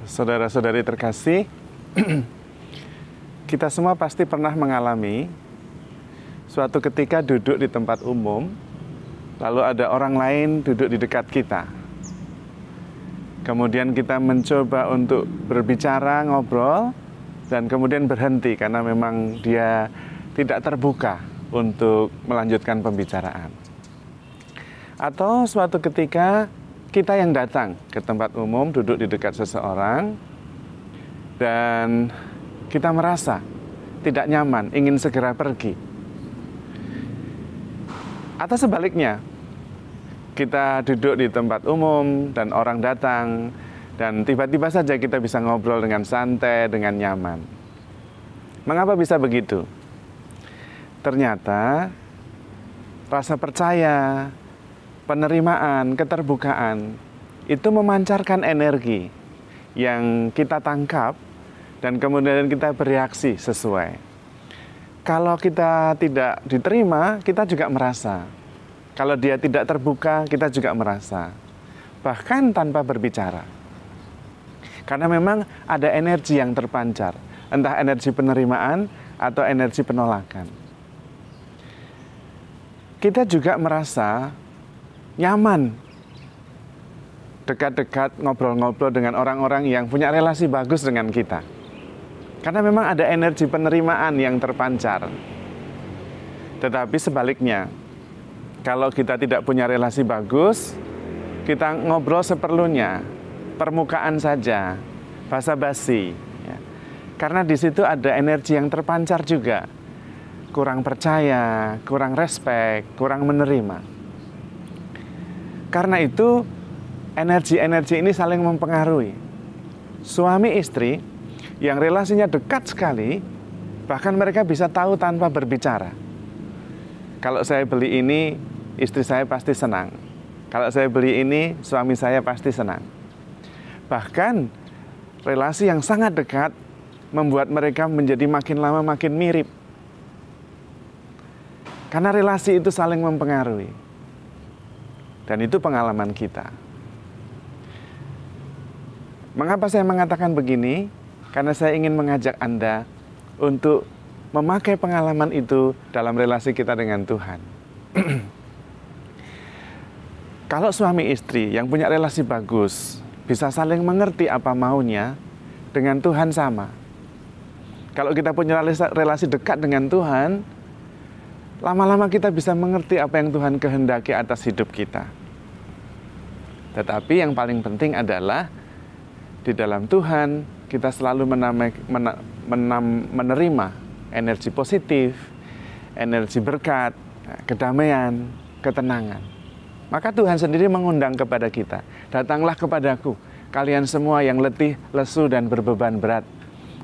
Saudara-saudari terkasih, kita semua pasti pernah mengalami suatu ketika duduk di tempat umum, lalu ada orang lain duduk di dekat kita. Kemudian kita mencoba untuk berbicara, ngobrol, dan kemudian berhenti karena memang dia tidak terbuka untuk melanjutkan pembicaraan. Atau suatu ketika kita yang datang ke tempat umum, duduk di dekat seseorang, dan kita merasa tidak nyaman, ingin segera pergi. Atau sebaliknya, kita duduk di tempat umum dan orang datang, dan tiba-tiba saja kita bisa ngobrol dengan santai, dengan nyaman. Mengapa bisa begitu? Ternyata rasa percaya, penerimaan, keterbukaan itu memancarkan energi yang kita tangkap dan kemudian kita bereaksi sesuai. Kalau kita tidak diterima, kita juga merasa. Kalau dia tidak terbuka, kita juga merasa. Bahkan tanpa berbicara. Karena memang ada energi yang terpancar, entah energi penerimaan atau energi penolakan. Kita juga merasa nyaman dekat-dekat ngobrol-ngobrol dengan orang-orang yang punya relasi bagus dengan kita. Karena memang ada energi penerimaan yang terpancar. Tetapi sebaliknya, kalau kita tidak punya relasi bagus, kita ngobrol seperlunya, permukaan saja, basa-basi. Ya. Karena di situ ada energi yang terpancar juga. Kurang percaya, kurang respek, kurang menerima. Karena itu, energi-energi ini saling mempengaruhi. Suami istri yang relasinya dekat sekali, bahkan mereka bisa tahu tanpa berbicara. Kalau saya beli ini, istri saya pasti senang. Kalau saya beli ini, suami saya pasti senang. Bahkan, relasi yang sangat dekat membuat mereka menjadi makin lama makin mirip. Karena relasi itu saling mempengaruhi. Dan itu pengalaman kita. Mengapa saya mengatakan begini? Karena saya ingin mengajak Anda untuk memakai pengalaman itu dalam relasi kita dengan Tuhan. Kalau suami istri yang punya relasi bagus, bisa saling mengerti apa maunya, dengan Tuhan sama. Kalau kita punya relasi dekat dengan Tuhan, lama-lama kita bisa mengerti apa yang Tuhan kehendaki atas hidup kita. Tetapi yang paling penting adalah, di dalam Tuhan, kita selalu menerima energi positif, energi berkat, kedamaian, ketenangan. Maka Tuhan sendiri mengundang kepada kita, datanglah kepadaku, kalian semua yang letih, lesu, dan berbeban berat.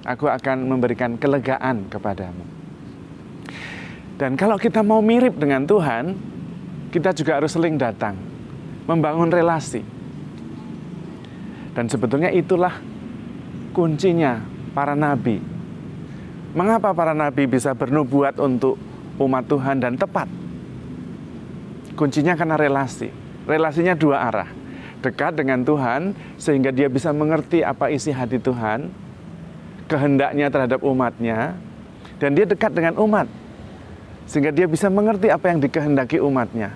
Aku akan memberikan kelegaan kepadamu. Dan kalau kita mau mirip dengan Tuhan, kita juga harus sering datang, membangun relasi. Dan sebetulnya itulah kuncinya para nabi. Mengapa para nabi bisa bernubuat untuk umat Tuhan dan tepat? Kuncinya karena relasi. Relasinya dua arah. Dekat dengan Tuhan sehingga dia bisa mengerti apa isi hati Tuhan, kehendaknya terhadap umatnya, dan dia dekat dengan umat sehingga dia bisa mengerti apa yang dikehendaki umatnya,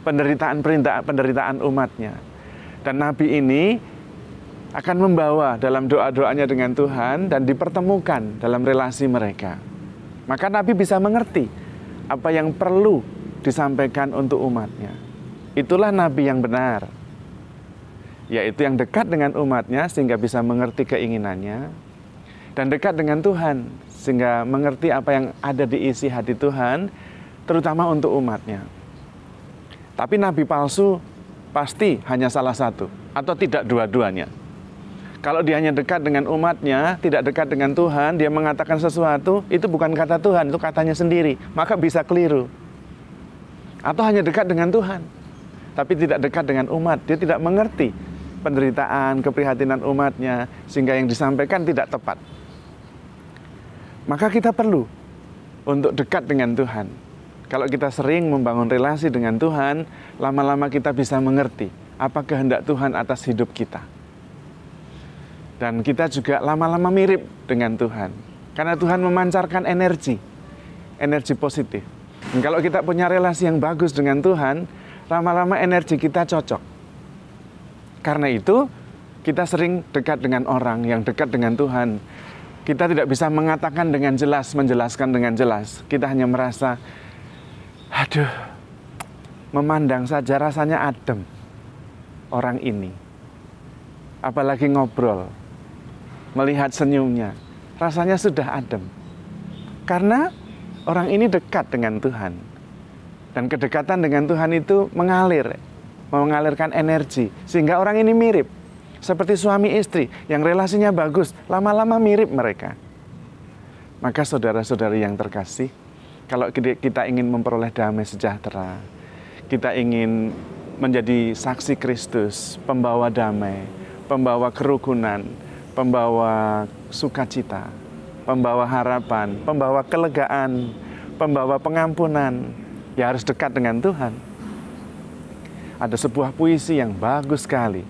penderitaan umatnya. Dan nabi ini akan membawa dalam doa-doanya dengan Tuhan dan dipertemukan dalam relasi mereka. Maka nabi bisa mengerti apa yang perlu disampaikan untuk umatnya. Itulah nabi yang benar, yaitu yang dekat dengan umatnya sehingga bisa mengerti keinginannya, dan dekat dengan Tuhan sehingga mengerti apa yang ada di isi hati Tuhan, terutama untuk umatnya. Tapi nabi palsu pasti hanya salah satu atau tidak dua-duanya. Kalau dia hanya dekat dengan umatnya, tidak dekat dengan Tuhan, dia mengatakan sesuatu, itu bukan kata Tuhan, itu katanya sendiri. Maka bisa keliru. Atau hanya dekat dengan Tuhan, tapi tidak dekat dengan umat. Dia tidak mengerti penderitaan, keprihatinan umatnya, sehingga yang disampaikan tidak tepat. Maka kita perlu untuk dekat dengan Tuhan. Kalau kita sering membangun relasi dengan Tuhan, lama-lama kita bisa mengerti apa kehendak Tuhan atas hidup kita. Dan kita juga lama-lama mirip dengan Tuhan. Karena Tuhan memancarkan energi positif. Dan kalau kita punya relasi yang bagus dengan Tuhan, lama-lama energi kita cocok. Karena itu, kita sering dekat dengan orang yang dekat dengan Tuhan. Kita tidak bisa mengatakan dengan jelas, menjelaskan dengan jelas. Kita hanya merasa, aduh, memandang saja rasanya adem orang ini. Apalagi ngobrol, melihat senyumnya, rasanya sudah adem. Karena orang ini dekat dengan Tuhan. Dan kedekatan dengan Tuhan itu mengalirkan energi. Sehingga orang ini mirip. Seperti suami istri yang relasinya bagus, lama-lama mirip mereka. Maka saudara-saudari yang terkasih, kalau kita ingin memperoleh damai sejahtera, kita ingin menjadi saksi Kristus, pembawa damai, pembawa kerukunan, pembawa sukacita, pembawa harapan, pembawa kelegaan, pembawa pengampunan, ya harus dekat dengan Tuhan. Ada sebuah puisi yang bagus sekali.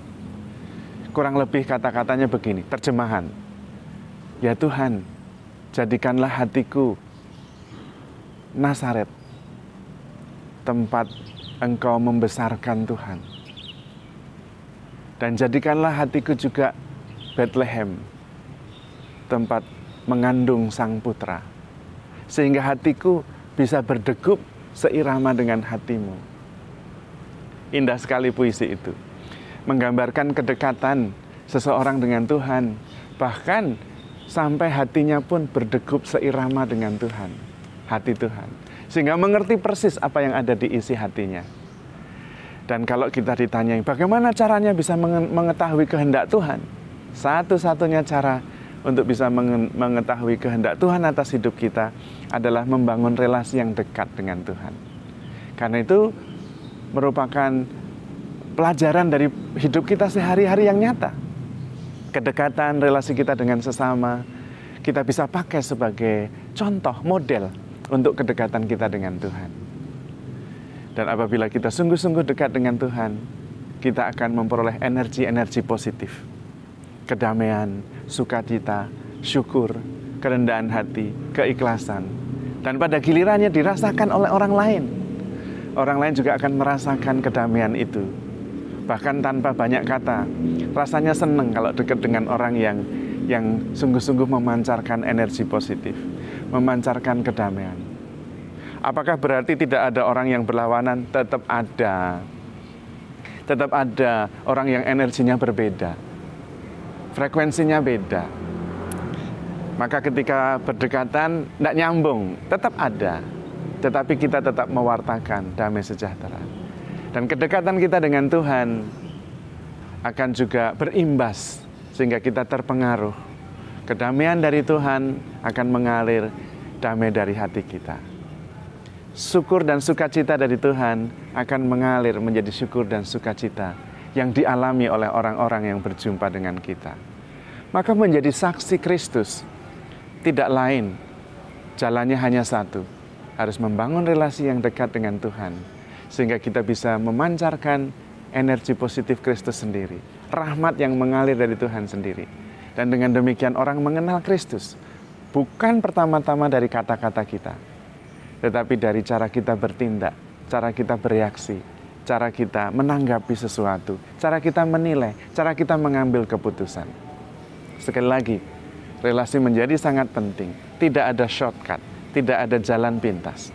Kurang lebih kata-katanya begini, terjemahan. Ya Tuhan, jadikanlah hatiku Nazaret, tempat Engkau membesarkan Tuhan. Dan jadikanlah hatiku juga Bethlehem, tempat mengandung Sang Putra. Sehingga hatiku bisa berdegup seirama dengan hatimu. Indah sekali puisi itu. Menggambarkan kedekatan seseorang dengan Tuhan. Bahkan sampai hatinya pun berdegup seirama dengan Tuhan. Hati Tuhan. Sehingga mengerti persis apa yang ada di isi hatinya. Dan kalau kita ditanyai bagaimana caranya bisa mengetahui kehendak Tuhan? Satu-satunya cara untuk bisa mengetahui kehendak Tuhan atas hidup kita adalah membangun relasi yang dekat dengan Tuhan. Karena itu merupakan pelajaran dari hidup kita sehari-hari yang nyata. Kedekatan, relasi kita dengan sesama, kita bisa pakai sebagai contoh, model untuk kedekatan kita dengan Tuhan. Dan apabila kita sungguh-sungguh dekat dengan Tuhan, kita akan memperoleh energi-energi positif. Kedamaian, sukacita, syukur, kerendahan hati, keikhlasan. Dan pada gilirannya dirasakan oleh orang lain. Orang lain juga akan merasakan kedamaian itu. Bahkan tanpa banyak kata, rasanya senang kalau dekat dengan orang yang sungguh-sungguh memancarkan energi positif, memancarkan kedamaian. Apakah berarti tidak ada orang yang berlawanan? Tetap ada. Tetap ada orang yang energinya berbeda. Frekuensinya beda. Maka ketika berdekatan, tidak nyambung, tetap ada. Tetapi kita tetap mewartakan damai sejahtera. Dan kedekatan kita dengan Tuhan akan juga berimbas sehingga kita terpengaruh. Kedamaian dari Tuhan akan mengalir damai dari hati kita. Syukur dan sukacita dari Tuhan akan mengalir menjadi syukur dan sukacita yang dialami oleh orang-orang yang berjumpa dengan kita. Maka menjadi saksi Kristus tidak lain, jalannya hanya satu, harus membangun relasi yang dekat dengan Tuhan. Sehingga kita bisa memancarkan energi positif Kristus sendiri. Rahmat yang mengalir dari Tuhan sendiri. Dan dengan demikian orang mengenal Kristus. Bukan pertama-tama dari kata-kata kita. Tetapi dari cara kita bertindak, cara kita bereaksi, cara kita menanggapi sesuatu, cara kita menilai, cara kita mengambil keputusan. Sekali lagi, relasi menjadi sangat penting. Tidak ada shortcut, tidak ada jalan pintas.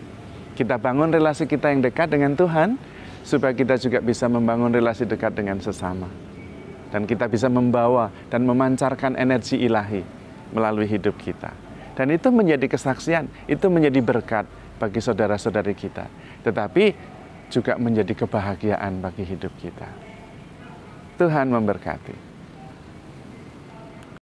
Kita bangun relasi kita yang dekat dengan Tuhan, supaya kita juga bisa membangun relasi dekat dengan sesama. Dan kita bisa membawa dan memancarkan energi ilahi melalui hidup kita. Dan itu menjadi kesaksian, itu menjadi berkat bagi saudara-saudari kita. Tetapi juga menjadi kebahagiaan bagi hidup kita. Tuhan memberkati.